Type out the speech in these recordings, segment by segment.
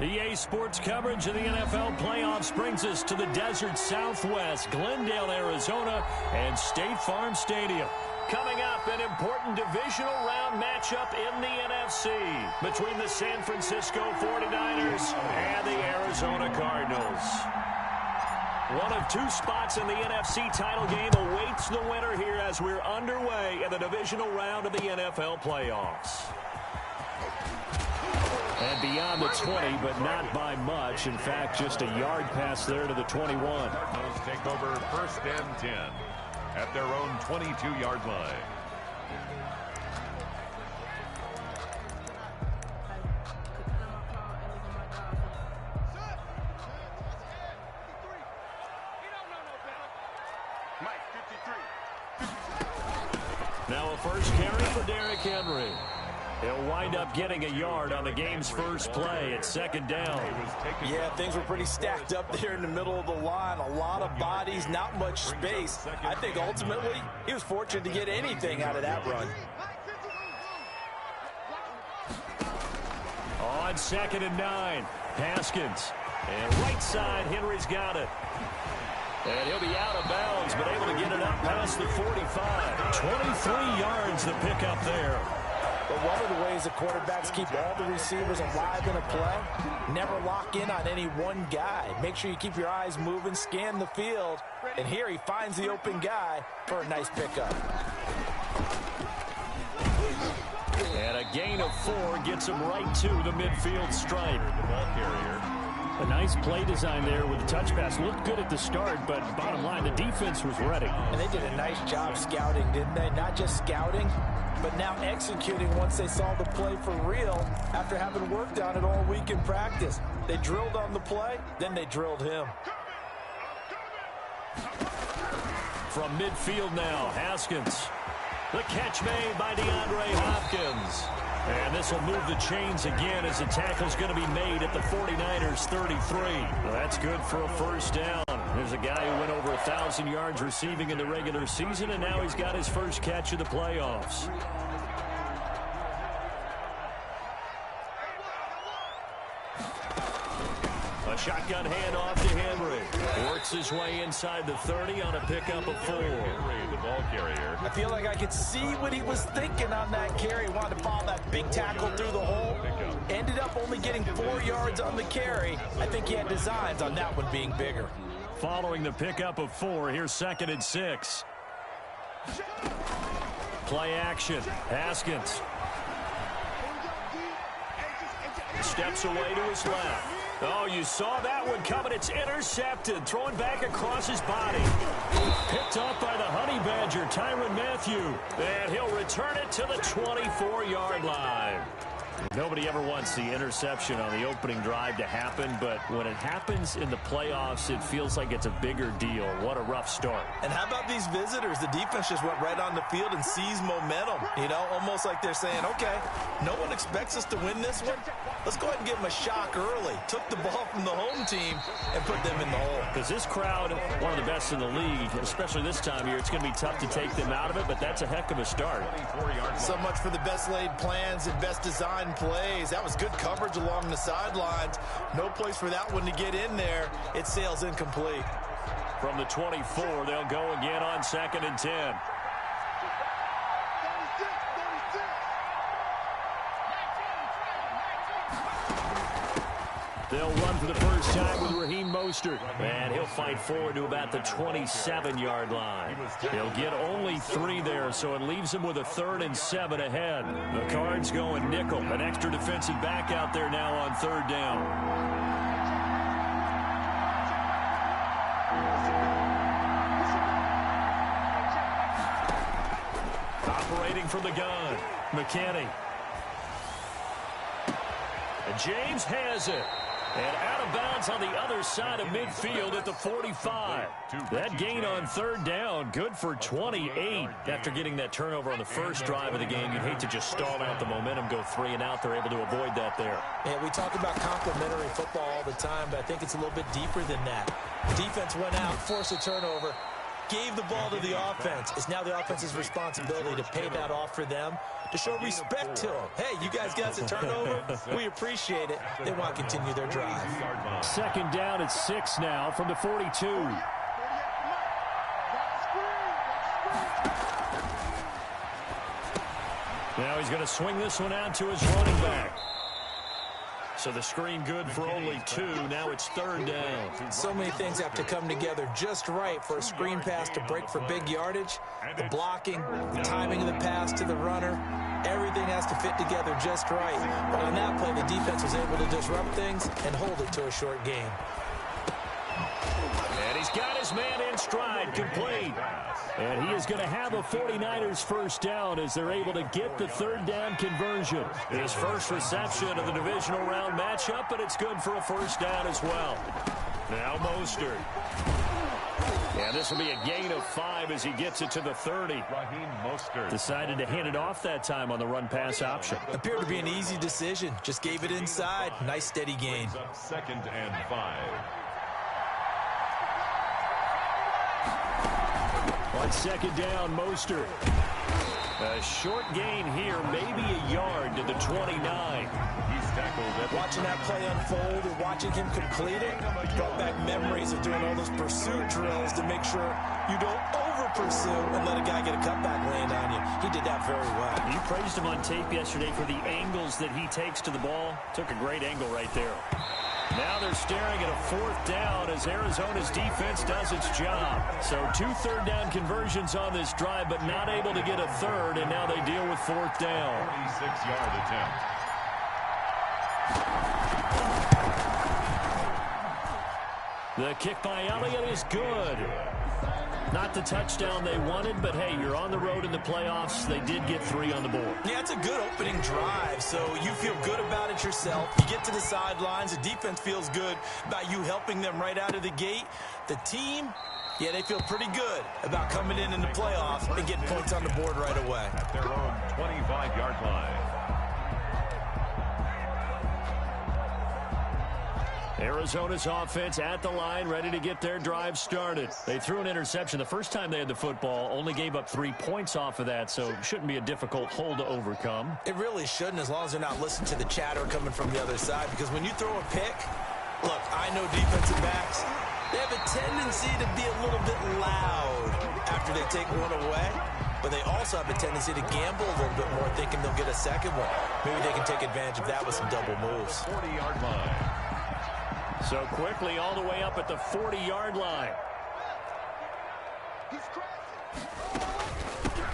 EA Sports coverage of the NFL playoffs brings us to the desert Southwest, Glendale, Arizona, and State Farm Stadium. Coming up, an important divisional round matchup in the NFC between the San Francisco 49ers and the Arizona Cardinals. One of two spots in the NFC title game awaits the winner here as we're underway in the divisional round of the NFL playoffs. And beyond the 20, but not by much. In fact, just a yard pass there to the 21. Cardinals take over 1st and 10 at their own 22-yard line. Now a first carry for Derrick Henry. He'll wind up getting a yard on the game's first play at 2nd down. Yeah, things were pretty stacked up there in the middle of the line. A lot of bodies, not much space. I think ultimately he was fortunate to get anything out of that run. On 2nd and 9, Haskins. And right side, Henry's got it. And he'll be out of bounds, but able to get it up past the 45. 23 yards the pickup there. But one of the ways the quarterbacks keep all the receivers alive in a play, never lock in on any one guy. Make sure you keep your eyes moving, scan the field. And here he finds the open guy for a nice pickup. And a gain of 4 gets him right to the midfield stripe. The ball carrier. A nice play design there with the touch pass. Looked good at the start, but bottom line, the defense was ready. And they did a nice job scouting, didn't they? Not just scouting, but now executing once they saw the play for real after having worked on it all week in practice. They drilled on the play, then they drilled him. From midfield now, Haskins. The catch made by DeAndre Hopkins. And this will move the chains again as the tackle's going to be made at the 49ers 33. Well, that's good for a first down. There's a guy who went over 1,000 yards receiving in the regular season, and now he's got his first catch of the playoffs. A shotgun handoff to Henry. Works his way inside the 30 on a pickup of 4. The ball carrier. I feel like I could see what he was thinking on that carry. Wanted to follow that big tackle through the hole. Ended up only getting 4 yards on the carry. I think he had designs on that one being bigger. Following the pickup of 4, here's 2nd and 6. Play action. Haskins. Steps away to his left. Oh, you saw that one coming. It's intercepted. Throwing back across his body. Picked up by the Honey Badger, Tyrann Mathieu. And he'll return it to the 24-yard line. Nobody ever wants the interception on the opening drive to happen, but when it happens in the playoffs, it feels like it's a bigger deal. What a rough start. And how about these visitors? The defense just went right on the field and seized momentum. You know, almost like they're saying, okay, no one expects us to win this one. Let's go ahead and give them a shock early. Took the ball from the home team and put them in the hole. Because this crowd, one of the best in the league, especially this time of year, it's going to be tough to take them out of it, but that's a heck of a start. So much for the best laid plans and best design plays. That was good coverage along the sidelines. No place for that one to get in there. It sails incomplete. From the 24, they'll go again on 2nd and 10. They'll run for the first time with Raheem Mostert. And he'll fight forward to about the 27-yard line. He'll get only 3 there, so it leaves him with a 3rd and 7 ahead. The Cards going nickel. An extra defensive back out there now on 3rd down. Operating from the gun, McKinney. And James has it. And out of bounds on the other side of midfield at the 45. That gain on 3rd down, good for 28. After getting that turnover on the first drive of the game, you'd hate to just stall out the momentum, go 3 and out. They're able to avoid that there. Yeah, we talk about complementary football all the time, but I think it's a little bit deeper than that. Defense went out, forced a turnover. gave the ball to the offense. It's now the offense's responsibility to pay that off for them, to show respect to them. Hey, you guys got a turnover? We appreciate it. They want to continue their drive. Second down at 6 now from the 42. Now he's going to swing this one out to his running back. So the screen good for only 2. Now it's third down. So many things have to come together just right for a screen pass to break for big yardage. The blocking, the timing of the pass to the runner, everything has to fit together just right. But on that play, the defense was able to disrupt things and hold it to a short game. And he's got his man in stride, complete. And he is going to have a 49ers first down as they're able to get the third down conversion. His first reception of the divisional round matchup, but it's good for a first down as well. Now Mostert. And this will be a gain of 5 as he gets it to the 30. Raheem Mostert decided to hand it off that time on the run-pass option. Appeared to be an easy decision. Just gave it inside. Nice, steady gain. Second and 5. On second down, Mostert. A short gain here, maybe a yard to the 29. He's tackled. Watching that play unfold and watching him complete it brought back memories of doing all those pursuit drills to make sure you don't over-pursue and let a guy get a cutback land on you. He did that very well. You praised him on tape yesterday for the angles that he takes to the ball. Took a great angle right there. Now they're staring at a fourth down as Arizona's defense does its job. So 2 third down conversions on this drive, but not able to get a third, and now they deal with fourth down. 46-yard attempt. The kick by Elliott is good. Not the touchdown they wanted, but hey, you're on the road in the playoffs. They did get 3 on the board. Yeah, it's a good opening drive, so you feel good about it yourself. You get to the sidelines. The defense feels good about you helping them right out of the gate. The team, yeah, they feel pretty good about coming in the playoffs and getting points on the board right away. At their own 25-yard line. Arizona's offense at the line, ready to get their drive started. They threw an interception the first time they had the football, only gave up 3 points off of that, so shouldn't be a difficult hole to overcome. It really shouldn't, as long as they're not listening to the chatter coming from the other side, because when you throw a pick, look, I know defensive backs, they have a tendency to be a little bit loud after they take one away, but they also have a tendency to gamble a little bit more, thinking they'll get a second one. Maybe they can take advantage of that with some double moves. 40-yard line. So quickly all the way up at the 40-yard line.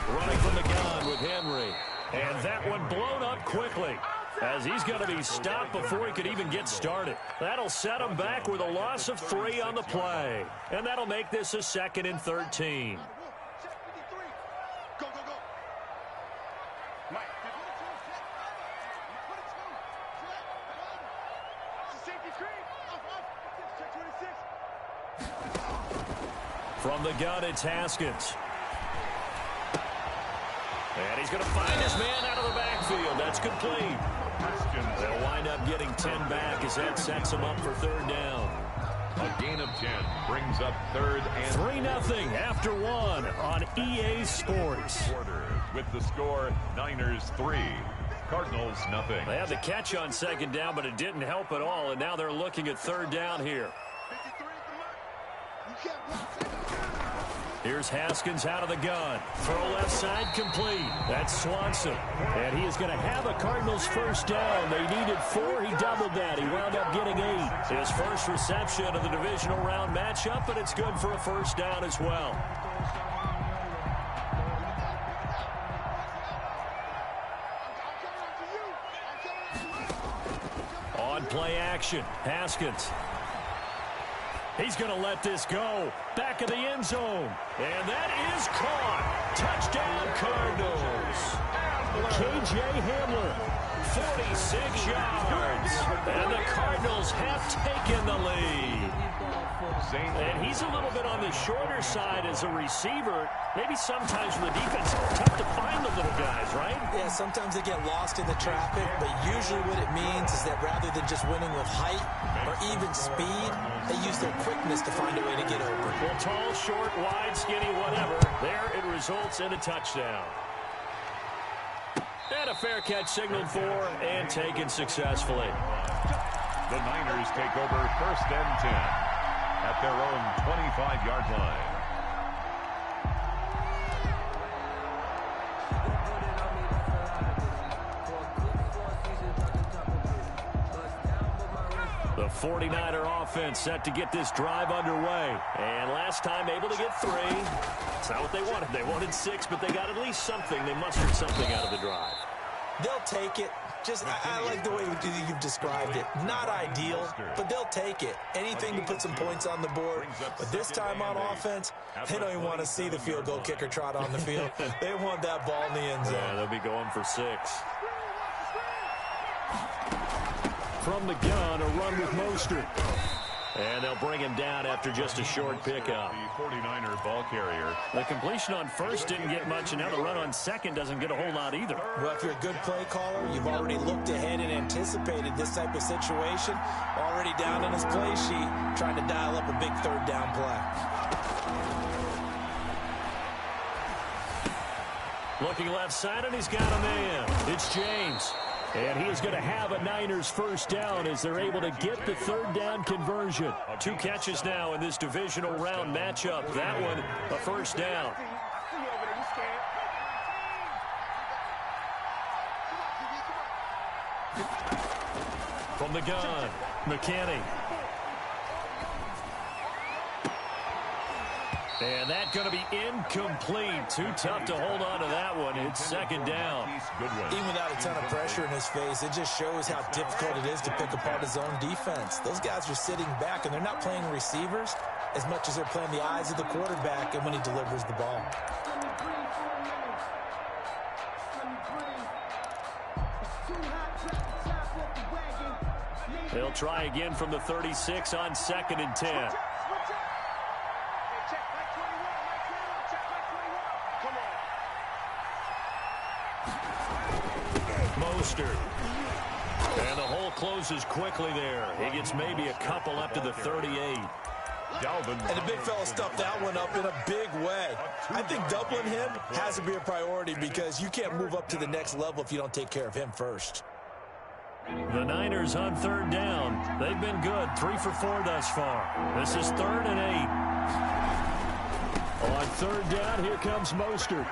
Running from the gun with Henry. And that one blown up quickly as he's going to be stopped before he could even get started. That'll set him back with a loss of 3 on the play. And that'll make this a 2nd and 13. From the gun, it's Haskins. And he's going to find his man out of the backfield. That's complete. They'll wind up getting 10 back as that sets them up for third down. A gain of 10 brings up third and 3-0 after 1 on EA Sports. With the score, Niners 3, Cardinals 0. They had the catch on second down, but it didn't help at all, and now they're looking at third down here. Here's Haskins out of the gun. Throw left side complete. That's Swanson. And he is going to have a Cardinals first down. They needed 4. He doubled that. He wound up getting 8. His first reception of the divisional round matchup, but it's good for a first down as well. On play action, Haskins. He's going to let this go. Back of the end zone. And that is caught. Touchdown, Cardinals. K.J. Hamler 46 yards. And the Cardinals have taken the lead. And he's a little bit on the shorter side as a receiver. Maybe sometimes for the defense, it's tough to find the little guys, right? Yeah, sometimes they get lost in the traffic, but usually what it means is that rather than just winning with height or even speed, they use their quickness to find a way to get open. Well, tall, short, wide, skinny, whatever. There it results in a touchdown. And a fair catch signaled for and taken successfully. The Niners take over 1st and 10 at their own 25-yard line. The 49er offense set to get this drive underway. And last time able to get 3. It's not what they wanted. They wanted 6, but they got at least something. They mustered something out of the drive. They'll take it. Just, I like the way you've described it. Not ideal, but they'll take it. Anything to put some points on the board. But this time on offense, they don't even want to see the field goal kicker trot on the field. They want that ball in the end zone. Yeah, they'll be going for 6. From the gun, a run with Mostert. And they'll bring him down after just a short pickup. The 49er ball carrier. The completion on first didn't get much, and now the run on second doesn't get a whole lot either. Well, if you're a good play caller, you've already looked ahead and anticipated this type of situation. Already down in his play sheet, trying to dial up a big 3rd down play. Looking left side, and he's got a man. It's James. And he is going to have a Niners 1st down as they're able to get the 3rd down conversion. 2 catches now in this divisional round matchup. That one, a 1st down. From the gun, McKinney. And that's going to be incomplete. Too tough to hold on to that one. It's 2nd down. Even without a ton of pressure in his face, it just shows how difficult it is to pick apart his own defense. Those guys are sitting back, and they're not playing receivers as much as they're playing the eyes of the quarterback and when he delivers the ball. They'll try again from the 36 on 2nd and 10. Mostert. And the hole closes quickly there. He gets maybe a couple up to the 38. And the big fella stuffed that one up in a big way. I think doubling him has to be a priority because you can't move up to the next level if you don't take care of him first. The Niners on 3rd down. They've been good. 3 for 4 thus far. This is 3rd and 8. On 3rd down, here comes Mostert.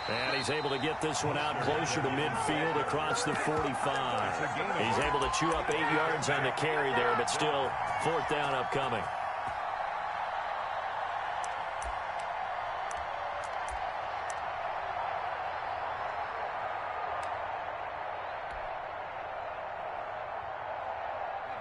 And he's able to get this one out closer to midfield across the 45. He's able to chew up 8 yards on the carry there, but still 4th down upcoming.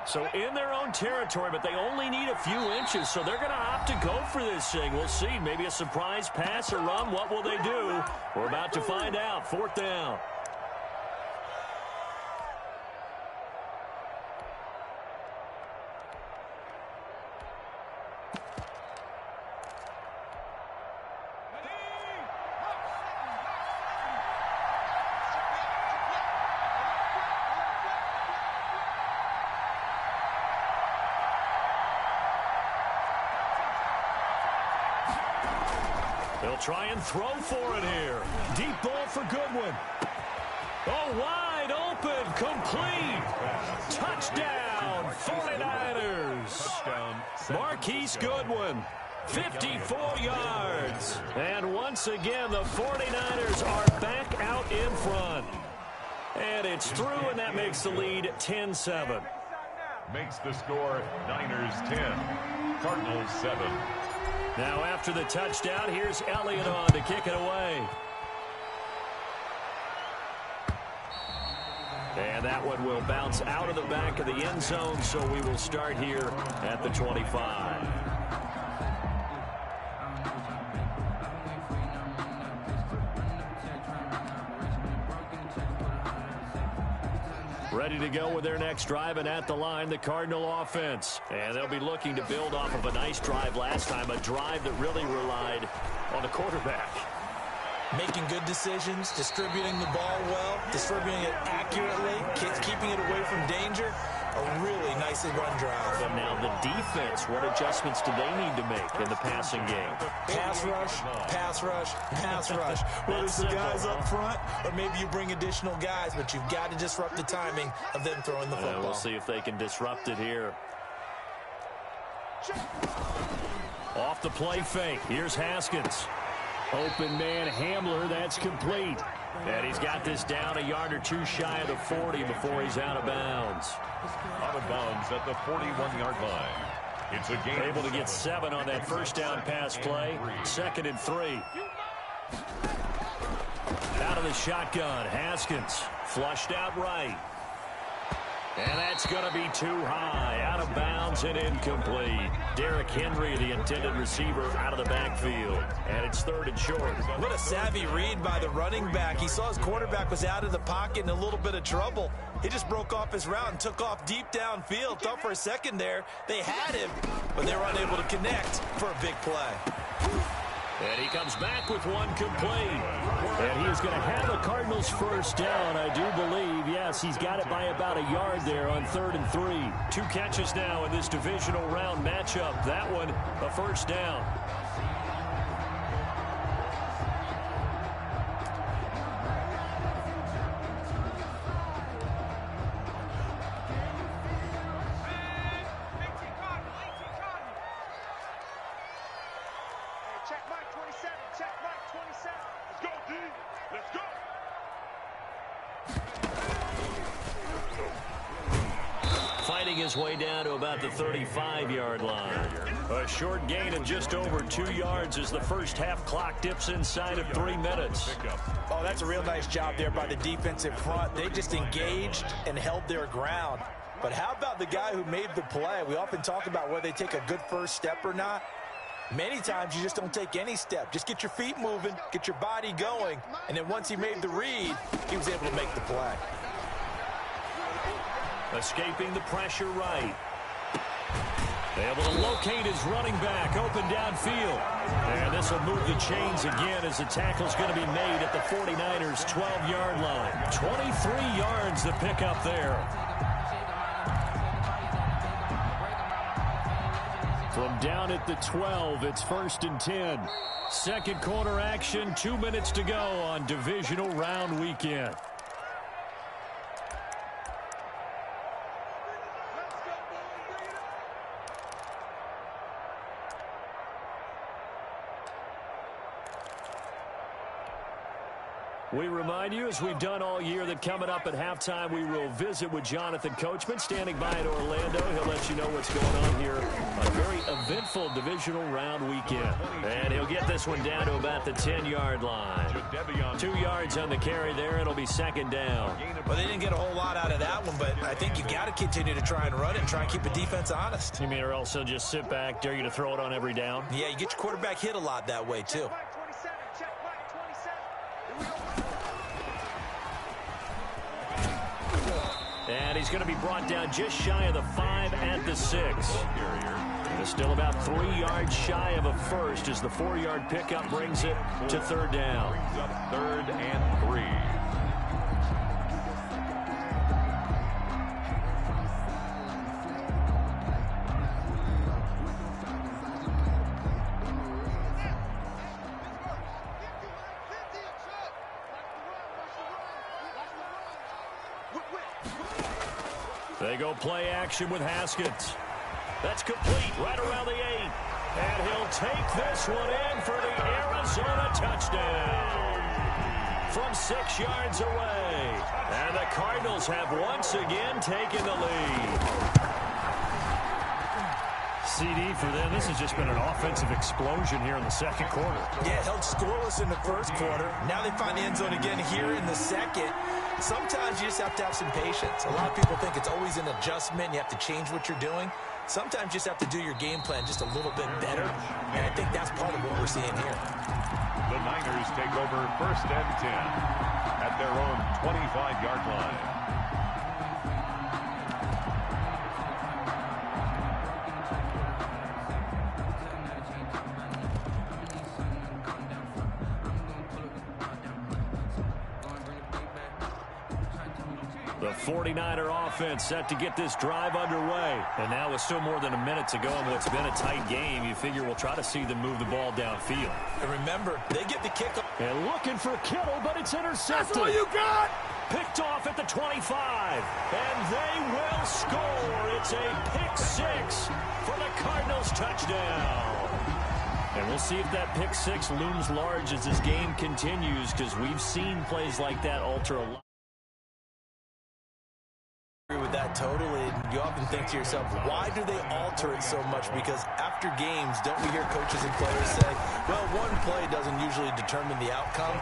So in their own territory, but they only need a few inches, so they're going to opt to go for this thing. We'll see. Maybe a surprise pass or run. What will they do? We're about to find out. 4th down. They'll try and throw for it here. Deep ball for Goodwin. Oh, wide open, complete. Touchdown, 49ers. Marquise Goodwin, 54 yards. And once again, the 49ers are back out in front. And it's through, and that makes the lead 10-7. Makes the score Niners 10, Cardinals 7. Now after the touchdown, here's Elliott on to kick it away. And that one will bounce out of the back of the end zone, so we will start here at the 25. Ready to go with their next drive, and at the line, the Cardinal offense. And they'll be looking to build off of a nice drive last time, a drive that really relied on the quarterback. Making good decisions, distributing the ball well, distributing it accurately, keeping it away from danger. A really nicely run drive. But now the defense, what adjustments do they need to make in the passing game? Pass rush, pass rush, pass rush. Whether it's the guys up front or maybe you bring additional guys, but you've got to disrupt the timing of them throwing the football. We'll see if they can disrupt it here. Off the play fake. Here's Haskins. Open man Hamler, that's complete. And he's got this down a yard or two shy of the 40 before he's out of bounds. Out of bounds at the 41-yard line. It's a game. Able to get 7 on that first down pass play. 2nd and 3. Out of the shotgun, Haskins. Flushed out right. And that's going to be too high. Out of bounds and incomplete. Derrick Henry, the intended receiver, out of the backfield. And it's 3rd and short. What a savvy read by the running back. He saw his quarterback was out of the pocket in a little bit of trouble. He just broke off his route and took off deep downfield. Thought for a second there they had him, but they were unable to connect for a big play. And he comes back with one complete. And he is going to have the Cardinals first down, I do believe. Yes, he's got it by about a yard there on 3rd and 3. 2 catches now in this divisional round matchup. That one, a first down. Fighting his way down to about the 35-yard line. A short gain of just over 2 yards as the first half clock dips inside of 3 minutes. Oh, that's a real nice job there by the defensive front. They just engaged and held their ground. But how about the guy who made the play? We often talk about whether they take a good first step or not. Many times you just don't take any step. Just get your feet moving, get your body going, and then once he made the read, he was able to make the play. Escaping the pressure right. Able to locate his running back open downfield. And this will move the chains again as the tackle's going to be made at the 49ers' 12-yard line. 23 yards to pick up there. From down at the 12, it's 1st and 10. Second quarter action, 2 minutes to go on divisional round weekend. We remind you, as we've done all year, that coming up at halftime, we will visit with Jonathan Coachman, standing by in Orlando. He'll let you know what's going on here. A very eventful divisional round weekend. And he'll get this one down to about the 10-yard line. 2 yards on the carry there. It'll be 2nd down. Well, they didn't get a whole lot out of that one, but I think you got to continue to try and run it and try and keep the defense honest. You mean, or also just sit back, dare you to throw it on every down? Yeah, you get your quarterback hit a lot that way, too. And he's going to be brought down just shy of the 5 at the 6. It's still about 3 yards shy of a first as the 4-yard pickup brings it to 3rd down. 3rd and 3. They go play action with Haskins. That's complete right around the 8. And he'll take this one in for the Arizona touchdown. From 6 yards away. And the Cardinals have once again taken the lead. CD for them. This has just been an offensive explosion here in the second quarter. Yeah, held scoreless in the first quarter. Now they find the end zone again here in the second. Sometimes you just have to have some patience. A lot of people think it's always an adjustment. You have to change what you're doing. Sometimes you just have to do your game plan just a little bit better. And I think that's part of what we're seeing here. The Niners take over 1st and 10 at their own 25-yard line. The 49er offense set to get this drive underway. And now with still more than a minute to go in what's been a tight game, you figure we'll try to see them move the ball downfield. And remember, they get the kickoff. And looking for Kittle, but it's intercepted. That's all you got! Picked off at the 25. And they will score. It's a pick six for the Cardinals touchdown. And we'll see if that pick six looms large as this game continues, because we've seen plays like that alter a lot. With that totally, you often think to yourself, why do they alter it so much? Because after games, don't we hear coaches and players say, well, one play doesn't usually determine the outcome?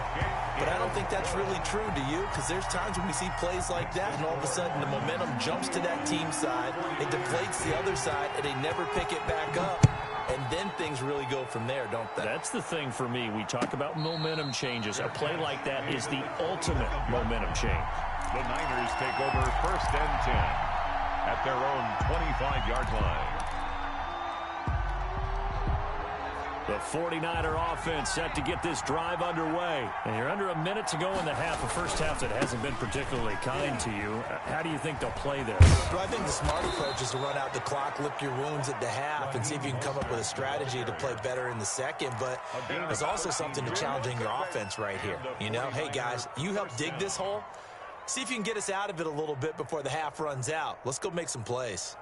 But I don't think that's really true, do you? Because there's times when we see plays like that, and all of a sudden the momentum jumps to that team side, it deflates the other side, and they never pick it back up. And then things really go from there, don't they? That's the thing for me. We talk about momentum changes. A play like that is the ultimate momentum change. The Niners take over 1st and 10 at their own 25-yard line. The 49er offense set to get this drive underway. And you're under a minute to go in the half. A first half that hasn't been particularly kind to you. How do you think they'll play this? Well, I think the smart approach is to run out the clock, lick your wounds at the half, and see if you can come up with a strategy to play better in the second. But there's also something to challenging your offense right here. You know, hey, guys, you help dig this hole. See if you can get us out of it a little bit before the half runs out. Let's go make some plays.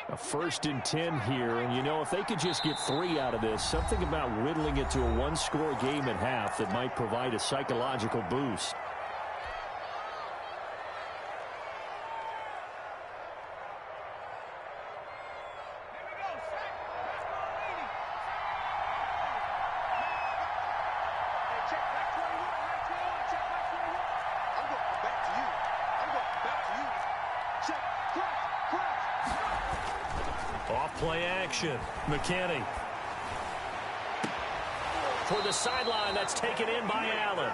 A 1st and 10 here, and you know, if they could just get 3 out of this, something about whittling it to a one-score game at half that might provide a psychological boost. Play action. McKinney. For the sideline, that's taken in by Allen.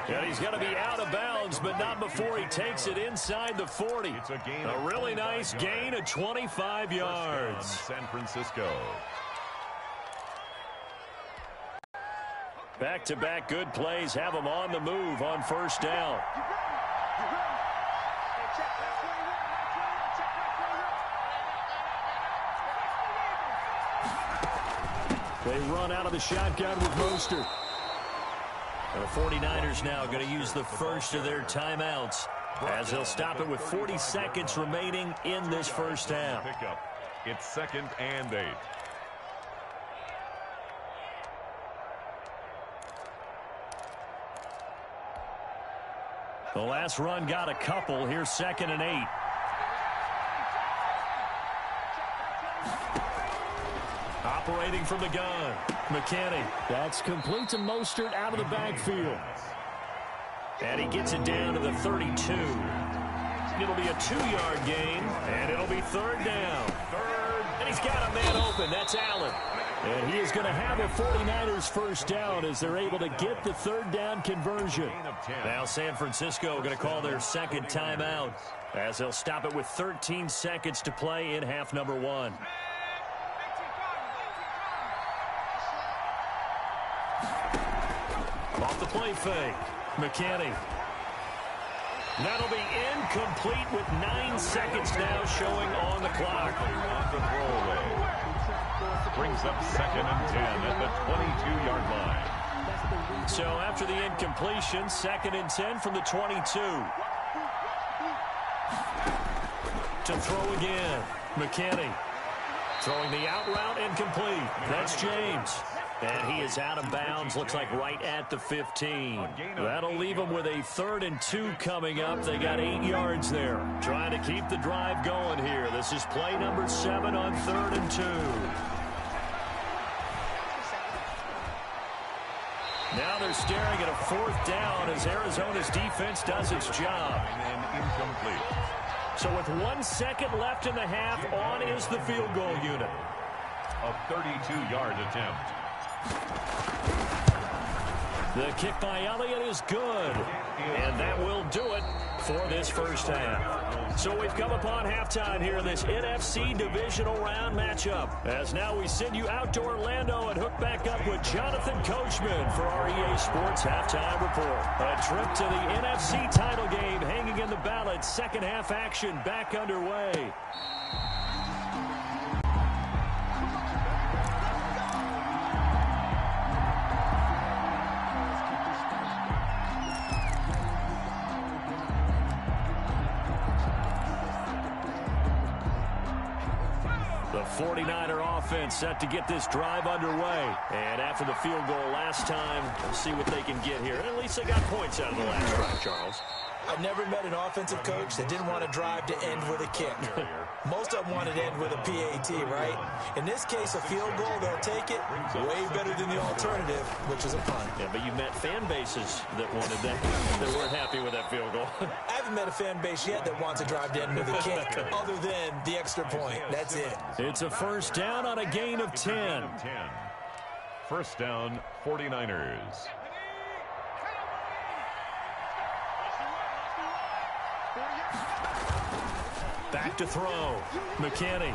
And he's going to be out of bounds, but not before he takes it inside the 40. It's a really nice gain of 25 yards. San Francisco. Back-to-back good plays have them on the move on 1st down. They run out of the shotgun with Mostert. And the 49ers now going to use the first of their timeouts as they'll stop it with 40 seconds remaining in this first half. It's 2nd and 8. The last run got a couple. Here's 2nd and 8. Operating from the gun. McKinney. That's complete to Mostert out of the backfield. And he gets it down to the 32. It'll be a 2-yard gain, and it'll be 3rd down. And he's got a man open. That's Allen. And he is going to have a 49ers first down as they're able to get the 3rd down conversion. Now San Francisco going to call their 2nd timeout as they'll stop it with 13 seconds to play in half number 1. Off the play fake. McKinney. That'll be incomplete with 9 seconds now showing on the clock. On the throwaway. Brings up 2nd and 10 at the 22-yard line. So after the incompletion, 2nd and 10 from the 22. To throw again. McKinney. Throwing the out route incomplete. That's James. And he is out of bounds, looks like right at the 15. That'll leave them with a 3rd and 2 coming up. They got 8 yards there. Trying to keep the drive going here. This is play number 7 on 3rd and 2. Now they're staring at a 4th down as Arizona's defense does its job. And incomplete. So with 1 second left in the half, on is the field goal unit. A 32-yard attempt. The kick by Elliott is good. And that will do it for this first half. So we've come upon halftime here in this NFC divisional round matchup. As now we send you out to Orlando and hook back up with Jonathan Coachman for our EA Sports Halftime Report. A trip to the NFC title game hanging in the balance. Second half action back underway. The 49er offense set to get this drive underway. And after the field goal last time, we'll see what they can get here. At least they got points out of the last drive, Charles. I've never met an offensive coach that didn't want to drive to end with a kick. Most of them wanted to end with a PAT, right? In this case, a field goal, they'll take it. Way better than the alternative, which is a punt. Yeah, but you met fan bases that wanted that, that weren't happy with that field goal. I haven't met a fan base yet that wants to drive to end with a kick, other than the extra point. That's it. It's a first down on a gain of 10. First down, 49ers. Back to throw. McKinney.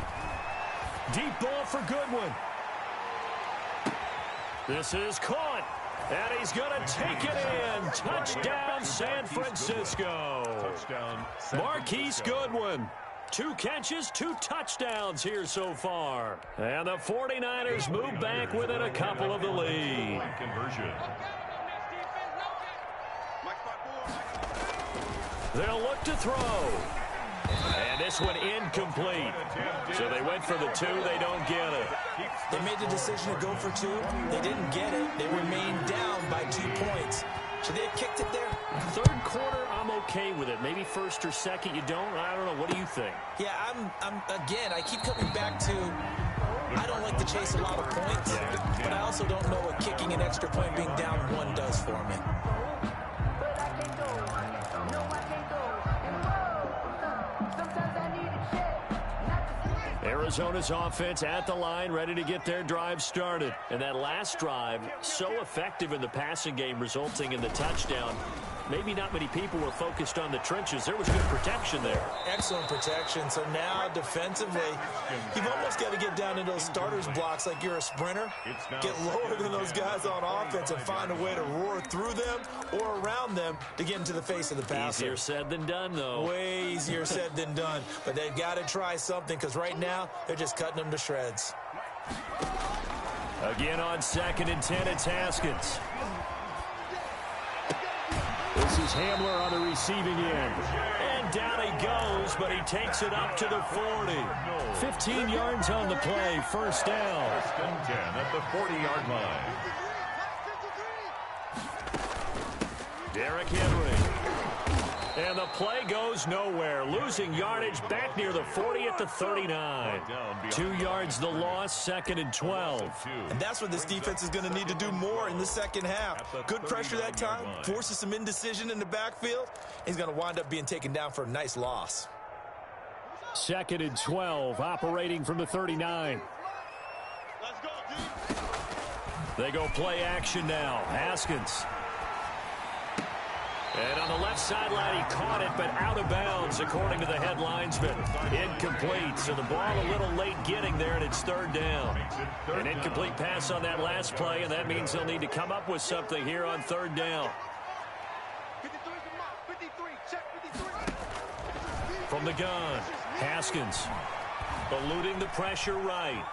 Deep ball for Goodwin. This is caught. And he's going to take it in. Touchdown, San Francisco. Touchdown, Marquise Goodwin. 2 catches, 2 touchdowns here so far. And the 49ers move back within a couple of the lead. Conversion. They'll look to throw. And this one incomplete. So they went for the 2. They don't get it. They made the decision to go for 2. They didn't get it. They remained down by 2 points. Should they have kicked it there? Third quarter, I'm okay with it. Maybe first or second, you don't. I don't know. What do you think? Yeah, again, I keep coming back to, I don't like to chase a lot of points, but I also don't know what kicking an extra point being down 1 does for me. Arizona's offense at the line, ready to get their drive started. And that last drive, so effective in the passing game, resulting in the touchdown. Maybe not many people were focused on the trenches. There was good protection there. Excellent protection. So now defensively, you've almost got to get down into those starters blocks like you're a sprinter. Get lower than those guys on offense and find a way to roar through them or around them to get into the face of the passer. Easier said than done, though. Way easier said than done. But they've got to try something because right now they're just cutting them to shreds. Again on 2nd and 10, it's Haskins. This is Hamler on the receiving end. And down he goes, but he takes it up to the 40. 15 yards on the play, first down. First and 10 at the 40-yard line. Derrick Henry. And the play goes nowhere. Losing yardage back near the 40 at the 39. 2 yards the loss, 2nd and 12. And that's what this defense is going to need to do more in the second half. Good pressure that time, forces some indecision in the backfield. He's going to wind up being taken down for a nice loss. 2nd and 12, operating from the 39. They go play action now. Haskins. And on the left sideline, he caught it, but out of bounds, according to the head linesman. Incomplete, so the ball a little late getting there, and it's 3rd down. An incomplete pass on that last play, and that means they'll need to come up with something here on 3rd down. From the gun, Haskins eluding the pressure right.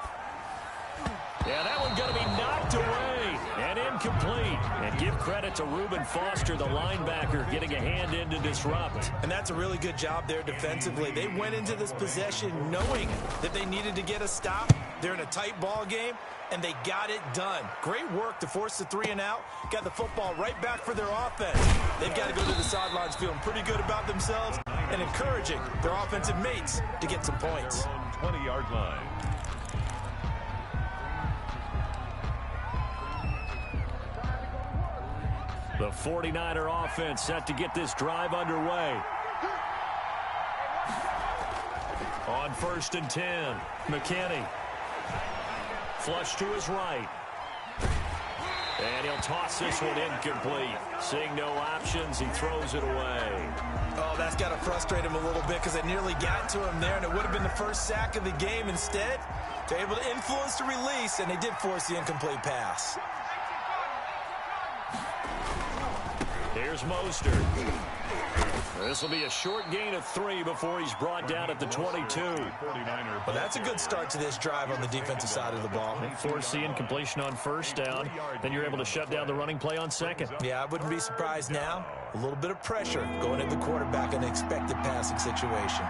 Yeah, that one going to be knocked away and incomplete. And give credit to Reuben Foster, the linebacker, getting a hand in to disrupt. And that's a really good job there defensively. They went into this possession knowing that they needed to get a stop. They're in a tight ball game, and they got it done. Great work to force the 3 and out. Got the football right back for their offense. They've got to go to the sidelines feeling pretty good about themselves and encouraging their offensive mates to get some points. 20-yard line. The 49er offense set to get this drive underway. On 1st and 10, McKinney. Flush to his right. And he'll toss this one incomplete. Seeing no options, he throws it away. Oh, that's got to frustrate him a little bit because it nearly got to him there, and it would have been the first sack of the game. Instead, they're able to influence the release, and they did force the incomplete pass. Here's Mostert. This will be a short gain of 3 before he's brought down at the 22. Well, that's a good start to this drive on the defensive side of the ball. They force the incompletion on first down. Then you're able to shut down the running play on second. Yeah, I wouldn't be surprised now. A little bit of pressure going at the quarterback in an expected passing situation.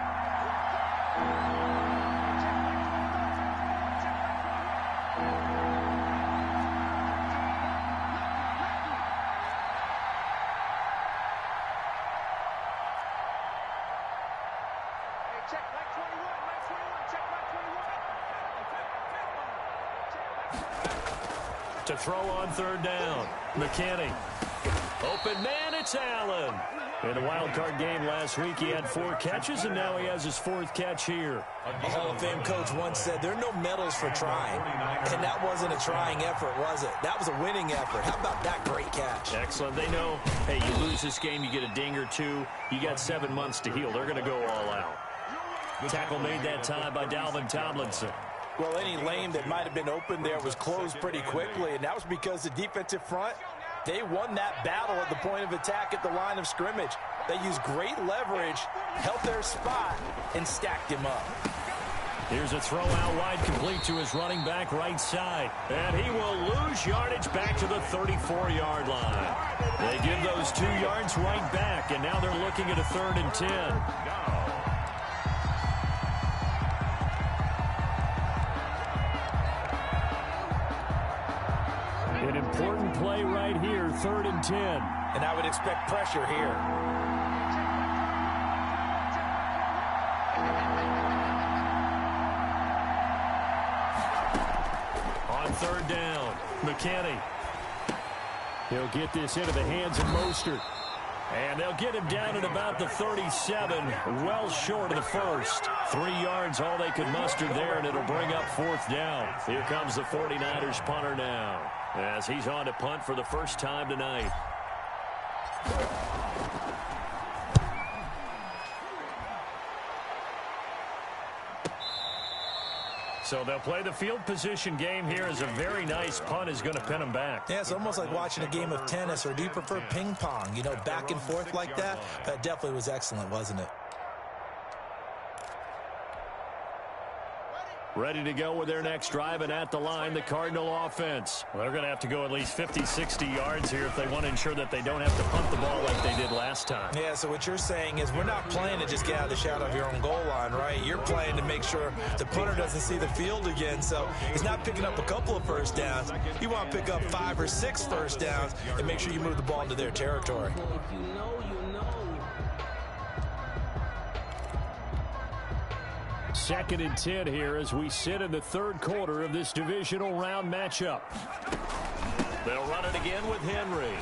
To throw on third down. McKinney. Open man, it's Allen. In the wild card game last week, he had 4 catches, and now he has his 4th catch here. A Hall of Fame coach once said, there are no medals for trying. And that wasn't a trying effort, was it? That was a winning effort. How about that great catch? Excellent. They know, hey, you lose this game, you get a ding or 2. You got 7 months to heal. They're going to go all out. Tackle made that time by Dalvin Tomlinson. Well, any lane that might have been open there was closed pretty quickly, and that was because the defensive front, they won that battle at the point of attack at the line of scrimmage. They used great leverage, held their spot, and stacked him up. Here's a throw out wide complete to his running back right side. And he will lose yardage back to the 34-yard line. They give those 2 yards right back, and now they're looking at a 3rd and 10. An important play right here, 3rd and 10. And I would expect pressure here. On 3rd down, McKinney. He'll get this into the hands of Mostert. And they'll get him down at about the 37, well short of the first. 3 yards, all they could muster there, and it'll bring up 4th down. Here comes the 49ers punter now, as he's on to punt for the first time tonight. So they'll play the field position game here as a very nice punt is going to pin them back. Yeah, it's almost like watching a game of tennis, or do you prefer ping pong? You know, back and forth like that? That definitely was excellent, wasn't it? Ready to go with their next drive, and at the line, the Cardinal offense. Well, they're going to have to go at least 50, 60 yards here if they want to ensure that they don't have to punt the ball like they did last time. Yeah, so what you're saying is we're not playing to just get out of the shadow of your own goal line, right? You're playing to make sure the punter doesn't see the field again, so he's not picking up a couple of first downs. You want to pick up 5 or 6 first downs and make sure you move the ball into their territory. Second and 10 here as we sit in the 3rd quarter of this divisional round matchup. They'll run it again with Henry.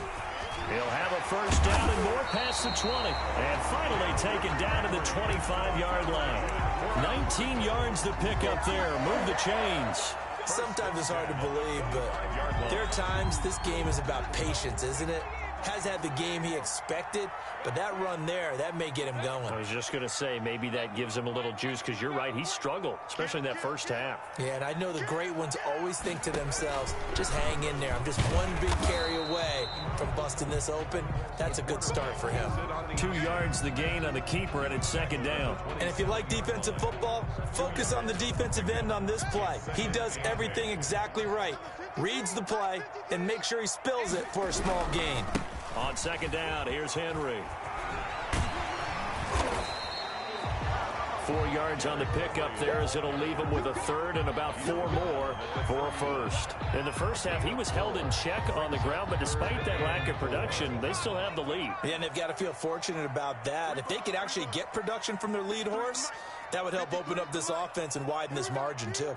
He'll have a first down and more past the 20. And finally taken down to the 25-yard line. 19 yards to pick up there. Move the chains. Sometimes it's hard to believe, but there are times this game is about patience, isn't it? Has had the game he expected, but that run there, that may get him going. I was just going to say, maybe that gives him a little juice, because you're right, he struggled, especially in that first half. Yeah, and I know the great ones always think to themselves, just hang in there. I'm just one big carry away from busting this open. That's a good start for him. 2 yards the gain on the keeper, and it's 2nd down. And if you like defensive football, focus on the defensive end on this play. He does everything exactly right. Reads the play and make sure he spills it for a small gain. On 2nd down, here's Henry. 4 yards on the pickup there as it'll leave him with a 3rd and about 4 more for a first. In the first half, he was held in check on the ground, but despite that lack of production, they still have the lead. Yeah, and they've got to feel fortunate about that. If they could actually get production from their lead horse, that would help open up this offense and widen this margin too.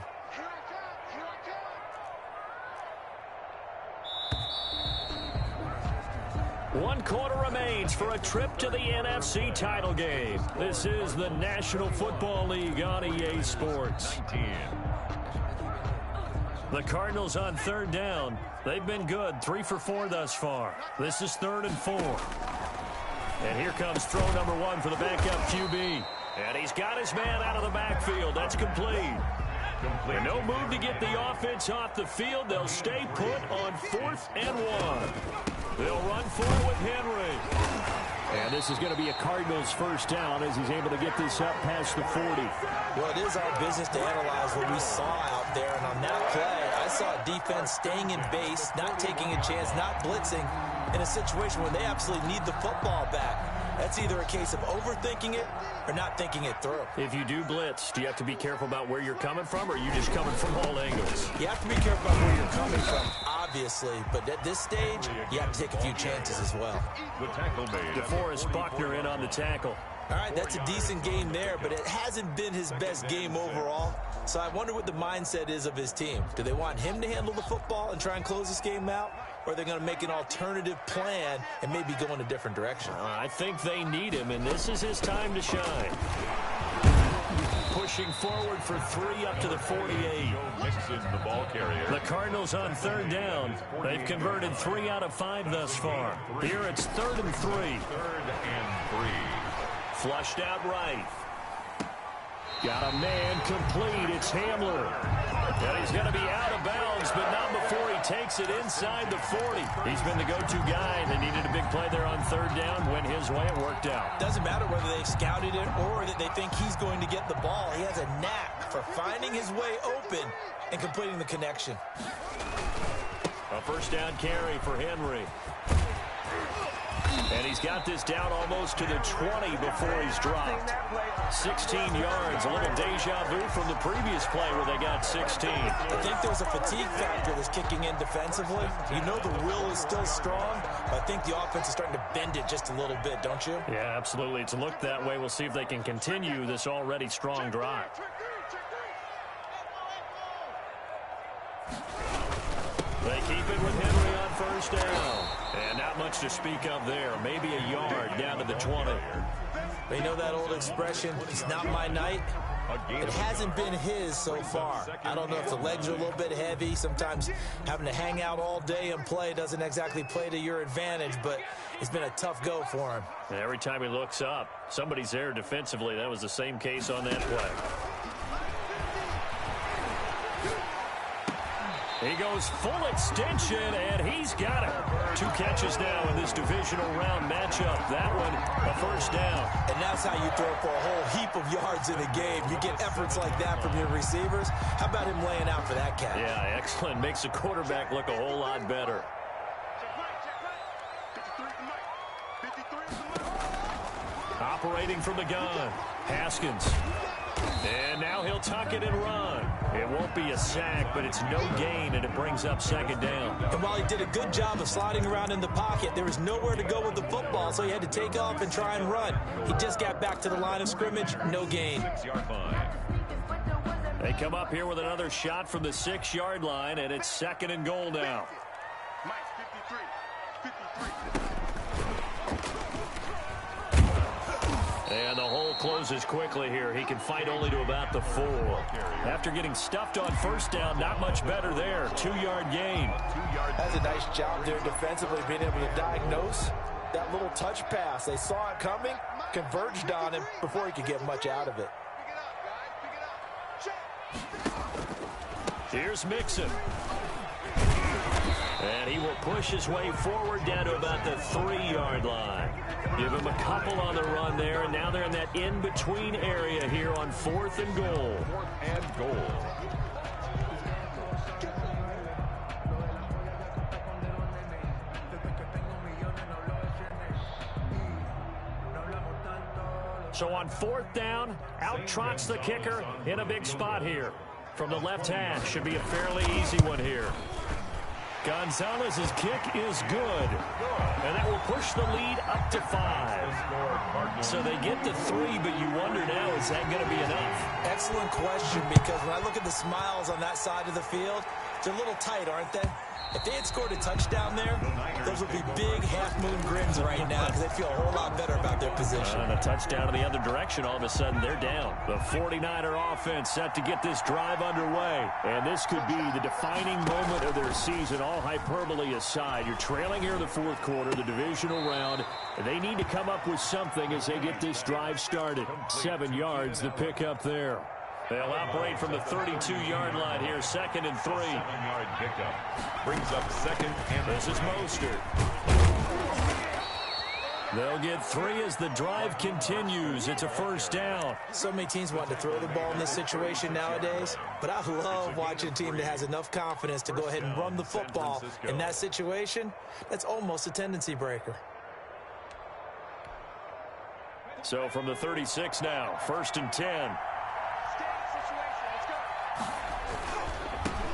One quarter remains for a trip to the NFC title game. This is the National Football League on EA Sports. The Cardinals on third down. They've been good, 3 for 4 thus far. This is 3rd and 4. And here comes throw number 1 for the backup QB. And he's got his man out of the backfield. That's complete. And no move to get the offense off the field. They'll stay put on 4th and 1. They'll run forward with Henry. And this is going to be a Cardinals first down as he's able to get this up past the 40. Well, it is our business to analyze what we saw out there. And on that play, I saw defense staying in base, not taking a chance, not blitzing in a situation where they absolutely need the football back. That's either a case of overthinking it or not thinking it through. If you do blitz, do you have to be careful about where you're coming from, or are you just coming from all angles? You have to be careful about where you're coming from, obviously. But at this stage, you have to take a few chances as well. The tackle made. DeForest Buckner in on the tackle. All right, that's a decent game there, but it hasn't been his best game overall. So I wonder what the mindset is of his team. Do they want him to handle the football and try and close this game out? Or are they going to make an alternative plan and maybe go in a different direction? I think they need him, and this is his time to shine. Pushing forward for 3 up to the 48. The ball carrier. The Cardinals on third down. They've converted 3 out of 5 thus far. Here it's 3rd and 3. 3rd and 3. Flushed out right. Got a man complete. It's Hamler. And he's going to be out of bounds, but not before he takes it inside the 40. He's been the go-to guy, and they needed a big play there on third down. Went his way. It worked out. Doesn't matter whether they've scouted it or that they think he's going to get the ball. He has a knack for finding his way open and completing the connection. A first down carry for Henry. And he's got this down almost to the 20 before he's dropped. 16 yards, a little deja vu from the previous play where they got 16. I think there's a fatigue factor that's kicking in defensively. You know the will is still strong, but I think the offense is starting to bend it just a little bit, don't you? Yeah, absolutely. It's looked that way. We'll see if they can continue this already strong drive. They keep it with Henry on first down. And not much to speak of there. Maybe a yard down to the 20. You know that old expression, it's not my night? It hasn't been his so far. I don't know if the legs are a little bit heavy. Sometimes having to hang out all day and play doesn't exactly play to your advantage, but it's been a tough go for him. And every time he looks up, somebody's there defensively. That was the same case on that play. He goes full extension, and he's got it. 2 catches now in this divisional round matchup. That one, a first down. And that's how you throw for a whole heap of yards in a game. You get efforts like that from your receivers. How about him laying out for that catch? Yeah, excellent. Makes the quarterback look a whole lot better. Operating from the gun, Haskins. And now he'll tuck it and run. It won't be a sack, but it's no gain, and it brings up second down. And while he did a good job of sliding around in the pocket, there was nowhere to go with the football, so he had to take off and try and run. He just got back to the line of scrimmage, no gain. 6-yard line. They come up here with another shot from the 6-yard line, and it's 2nd and goal now. And the hole closes quickly here. He can fight only to about the 4. After getting stuffed on first down, not much better there. 2-yard gain. That's a nice job there defensively, being able to diagnose that little touch pass. They saw it coming, converged on him before he could get much out of it. Here's Mixon. And he will push his way forward down to about the 3-yard line. Give him a couple on the run there, and now they're in that in-between area here on 4th and goal. 4th and goal. So on 4th down, out trots the kicker in a big spot here. From the left hash, should be a fairly easy one here. Gonzalez's kick is good. And that will push the lead up to 5. So they get to 3, but you wonder now, is that going to be enough? Excellent question, because when I look at the smiles on that side of the field, they're a little tight, aren't they? If they had scored a touchdown there, those would be big half-moon grins right now because they feel a whole lot better about their position. And a touchdown in the other direction, all of a sudden they're down. The 49er offense set to get this drive underway. And this could be the defining moment of their season, all hyperbole aside. You're trailing here in the fourth quarter, the divisional round. They need to come up with something as they get this drive started. 7 yards to pick up there. They'll operate from the 32-yard line here, 2nd and 3. 7-yard pickup. Brings up 2nd and 3. This is Mostert. They'll get 3 as the drive continues. It's a first down. So many teams want to throw the ball in this situation nowadays, but I love watching a team that has enough confidence to go ahead and run the football. In that situation, that's almost a tendency breaker. So from the 36 now, 1st and 10.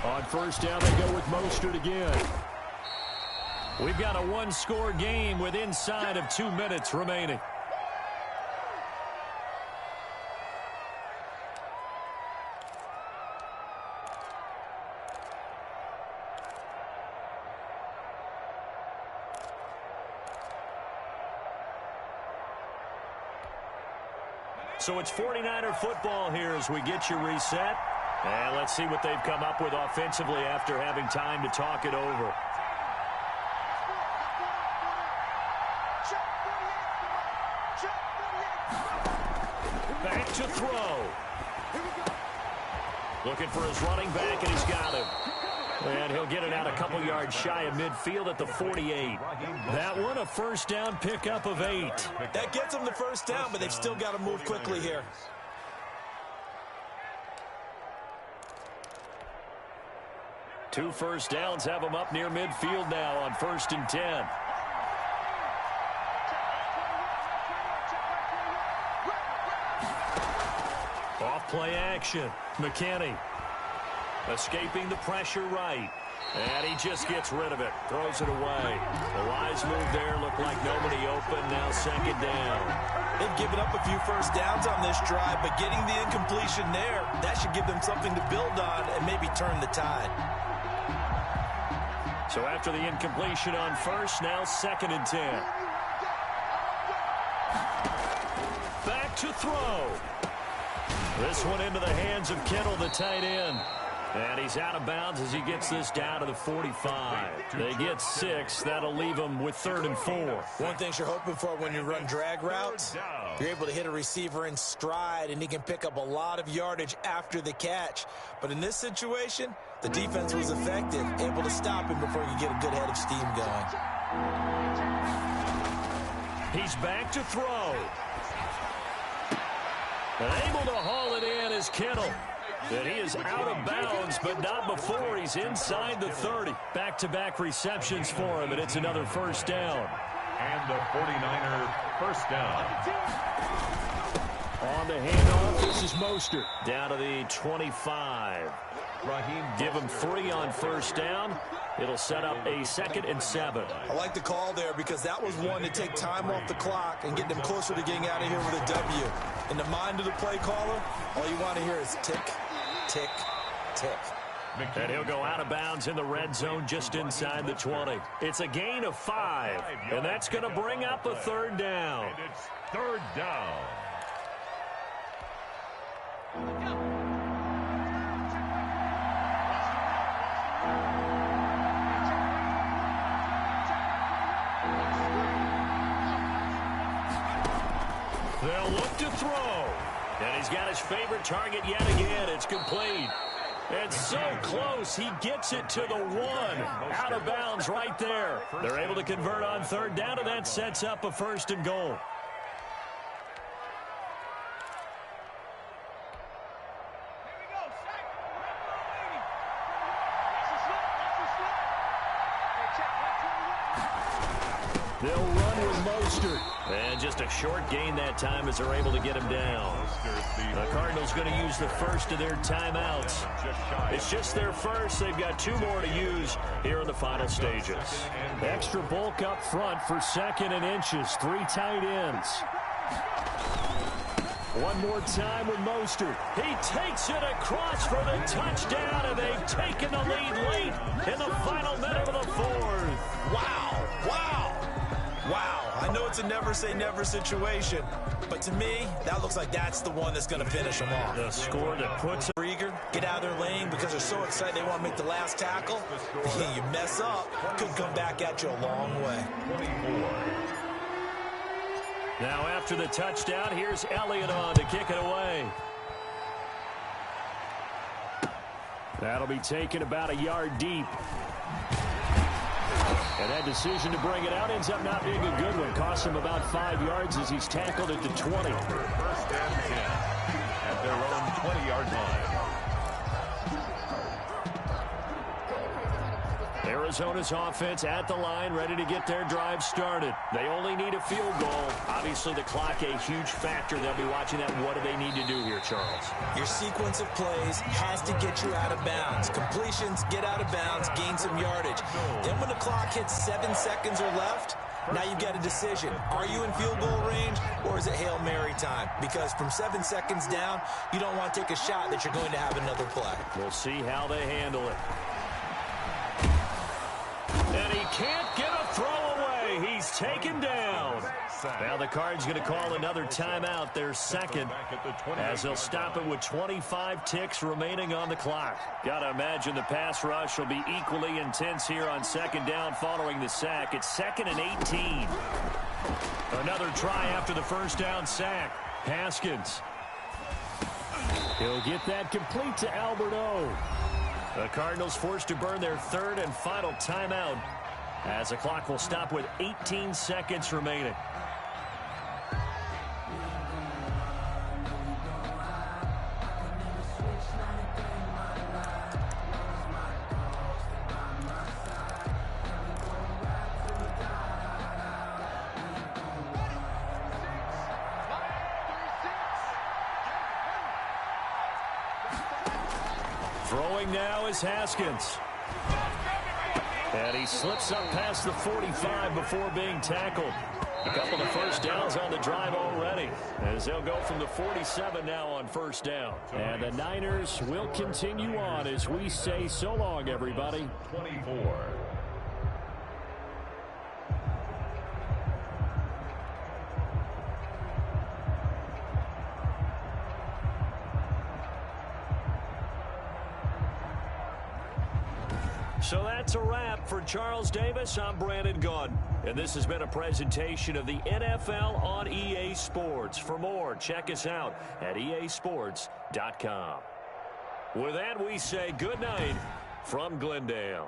On first down, they go with Mostert again. We've got a one-score game with inside of 2 minutes remaining. So it's 49er football here as we get you reset. And let's see what they've come up with offensively after having time to talk it over. Back to throw. Looking for his running back, and he's got him. And he'll get it out a couple yards shy of midfield at the 48. That one a first down pickup of 8. That gets them the first down, but they've still got to move quickly here. 2 first downs have them up near midfield now on 1st and 10. Off play action. McKinney escaping the pressure right. And he just gets rid of it. Throws it away. The wise move there. Looked like nobody open. Now 2nd down. They've given up a few first downs on this drive, but getting the incompletion there, that should give them something to build on and maybe turn the tide. So after the incompletion on first, now 2nd and 10. Back to throw. This one into the hands of Kittle, the tight end. And he's out of bounds as he gets this down to the 45. They get 6. That'll leave them with 3rd and 4. One thing you're hoping for when you run drag routes, you're able to hit a receiver in stride, and he can pick up a lot of yardage after the catch. But in this situation, the defense was effective, able to stop him before you get a good head of steam going. He's back to throw. And able to haul it in is Kittle. And he is out of bounds, but not before he's inside the 30. Back-to-back receptions for him, and it's another first down. And the 49er first down. On the handoff, this is Mostert. Down to the 25. Give him 3 on first down. It'll set up a 2nd and 7. I like the call there because that was one to take time off the clock and get them closer to getting out of here with a W. In the mind of the play caller, all you want to hear is tick, tick, tick. And he'll go out of bounds in the red zone just inside the 20. It's a gain of 5, and that's going to bring up a 3rd down. And it's 3rd down. They'll look to throw. And he's got his favorite target yet again. It's complete. It's so close. He gets it to the 1. Out of bounds right there. They're able to convert on 3rd down, and that sets up a 1st and goal. They'll run with Mostert. And just a short gain that time as they're able to get him down. The Cardinals going to use the first of their timeouts. It's just their first. They've got 2 more to use here in the final stages. Extra bulk up front for 2nd and inches. 3 tight ends. One more time with Mostert. He takes it across for the touchdown, and they've taken the lead late in the final minute a never say never situation. But to me, that looks like that's the one that's going to finish them off. The score that puts them eager, get out of their lane because they're so excited they want to make the last tackle. You mess up, could come back at you a long way. 24. Now after the touchdown, here's Elliott on to kick it away. That'll be taken about a yard deep. And that decision to bring it out ends up not being a good one. Costs him about 5 yards as he's tackled at the 20. First and 10 at their own 20-yard line. Arizona's offense at the line, ready to get their drive started. They only need a field goal. Obviously, the clock a huge factor. They'll be watching that. What do they need to do here, Charles? Your sequence of plays has to get you out of bounds. Completions, get out of bounds, gain some yardage. Then when the clock hits 7 seconds or left, now you've got a decision. Are you in field goal range, or is it Hail Mary time? Because from 7 seconds down, you don't want to take a shot that you're going to have another play. We'll see how they handle it. And he can't get a throw away. He's taken down. Now the Cards going to call another timeout, their second, as they'll stop it with 25 ticks remaining on the clock. Got to imagine the pass rush will be equally intense here on second down following the sack. It's 2nd and 18. Another try after the first down sack. Haskins. He'll get that complete to Albert O. The Cardinals forced to burn their third and final timeout as the clock will stop with 18 seconds remaining. Throwing now is Haskins. And he slips up past the 45 before being tackled. A couple of first downs on the drive already, as they'll go from the 47 now on first down. And the Niners will continue on as we say so long, everybody. 24. So that's a wrap for Charles Davis. I'm Brandon Gunn, and this has been a presentation of the NFL on EA Sports. For more, check us out at easports.com. With that, we say good night from Glendale.